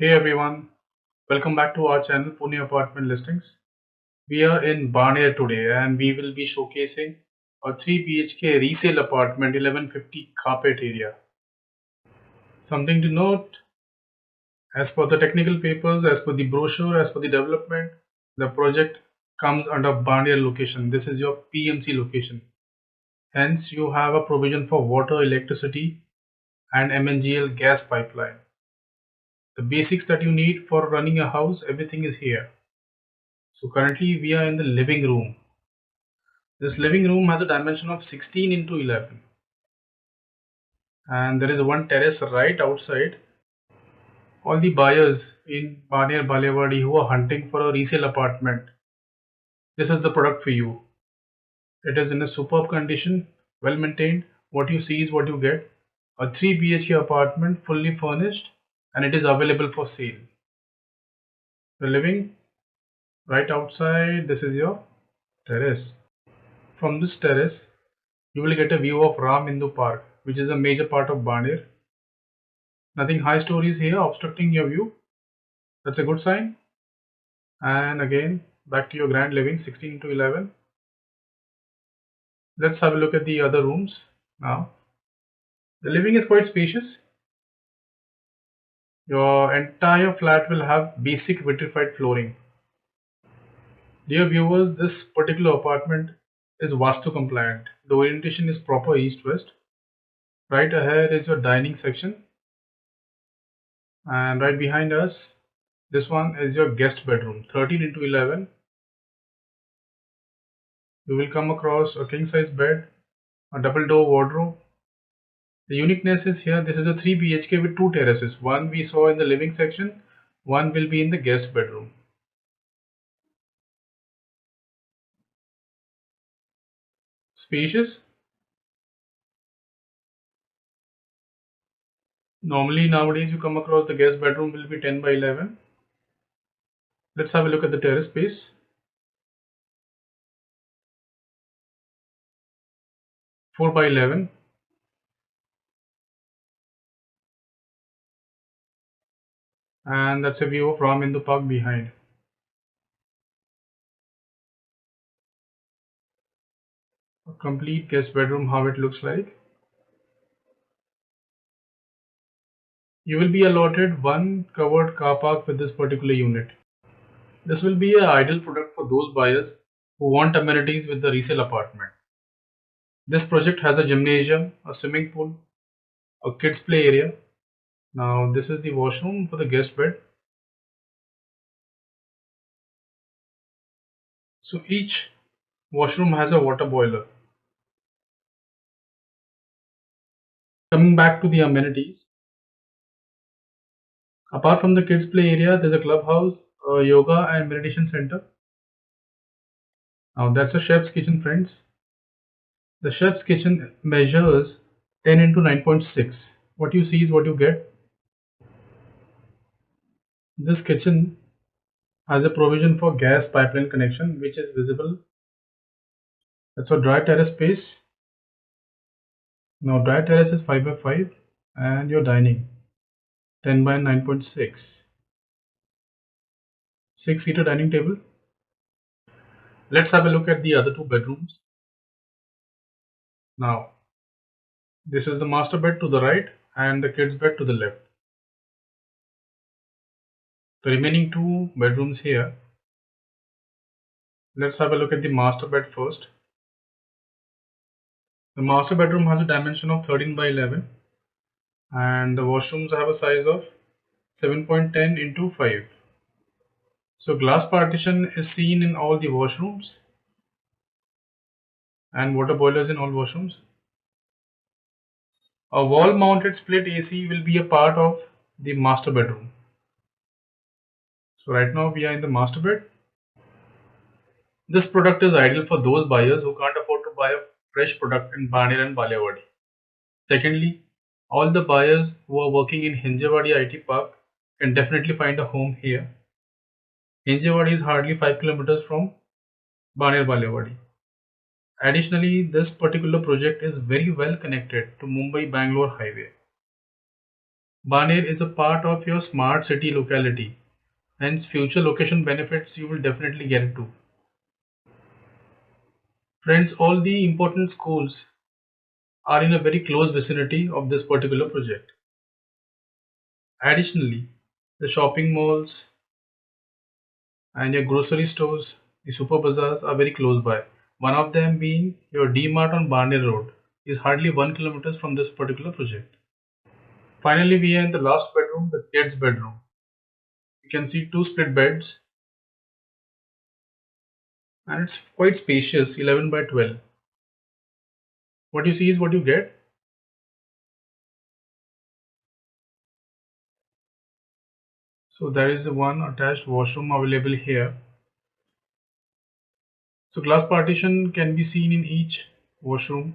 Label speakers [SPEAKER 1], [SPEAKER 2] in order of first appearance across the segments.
[SPEAKER 1] Hey everyone, welcome back to our channel Pune Apartment Listings. We are in Barnier today and we will be showcasing a 3 BHK resale apartment 1150 carpet area. Something to note, as per the technical papers, as per the brochure, as per the development, the project comes under Barnier location. This is your PMC location. Hence, you have a provision for water, electricity and MNGL gas pipeline. The basics that you need for running a house, everything is here. So currently we are in the living room. This living room has a dimension of 16 into 11 and there is one terrace right outside. All the buyers in Barnier Balewadi who are hunting for a resale apartment, this is the product for you. It is in a superb condition, well maintained. What you see is what you get. A 3 BHK apartment fully furnished and it is available for sale. The living right outside, this is your terrace. From this terrace, you will get a view of Ram Hindu Park, which is a major part of Barnier. Nothing high stories here obstructing your view. That's a good sign. And again, back to your grand living 16 to 11. Let's have a look at the other rooms now. The living is quite spacious. Your entire flat will have basic vitrified flooring. Dear viewers, this particular apartment is Vastu compliant. The orientation is proper east-west. Right ahead is your dining section. And right behind us, this one is your guest bedroom 13 into 11. You will come across a king size bed, a double door wardrobe. The uniqueness is here, this is a 3 BHK with 2 terraces. One we saw in the living section, one will be in the guest bedroom. Spacious. Normally nowadays you come across the guest bedroom will be 10 by 11. Let's have a look at the terrace space. 4 by 11. And that's a view of Ram Hindu Park behind. A complete guest bedroom, how it looks like. You will be allotted one covered car park with this particular unit. This will be an ideal product for those buyers who want amenities with the resale apartment. This project has a gymnasium, a swimming pool, a kids play area. Now this is the washroom for the guest bed. So each washroom has a water boiler. Coming back to the amenities, apart from the kids play area, there's a clubhouse, a yoga and meditation center. Now that's a chef's kitchen, friends. The chef's kitchen measures 10 into 9.6. What you see is what you get. This kitchen has a provision for gas pipeline connection which is visible. That's a dry terrace space. Now dry terrace is 5 by 5 and your dining 10 by 9.6. 6-seater dining table. Let's have a look at the other two bedrooms. Now this is the master bed to the right and the kids bed to the left. The remaining two bedrooms here. Let's have a look at the master bed first. The master bedroom has a dimension of 13 by 11 and the washrooms have a size of 7.10 into 5. So glass partition is seen in all the washrooms and water boilers in all washrooms. A wall mounted split AC will be a part of the master bedroom. So right now we are in the master bed. This product is ideal for those buyers who can't afford to buy a fresh product in Barnier and Balewadi. Secondly, all the buyers who are working in Hinjewadi IT Park can definitely find a home here. Hinjewadi is hardly 5 kilometers from Barnier Balewadi. Additionally, this particular project is very well connected to Mumbai-Bangalore highway. Barnier is a part of your smart city locality, hence future location benefits you will definitely get to. Friends, all the important schools are in a very close vicinity of this particular project. Additionally, the shopping malls and your grocery stores, the super bazaars are very close by. One of them being your D-Mart on Barnier Road is hardly 1 kilometer from this particular project. Finally, we are in the last bedroom, the kids' bedroom. You can see two split beds and it's quite spacious, 11 by 12. What you see is what you get. So there is the one attached washroom available here. So glass partition can be seen in each washroom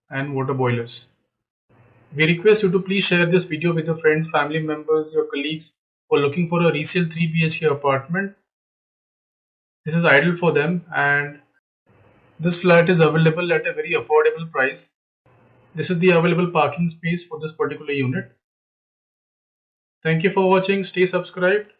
[SPEAKER 1] and water boilers. We request you to please share this video with your friends, family members, your colleagues who are looking for a resale 3 BHK apartment. This is ideal for them and this flat is available at a very affordable price. This is the available parking space for this particular unit. Thank you for watching. Stay subscribed.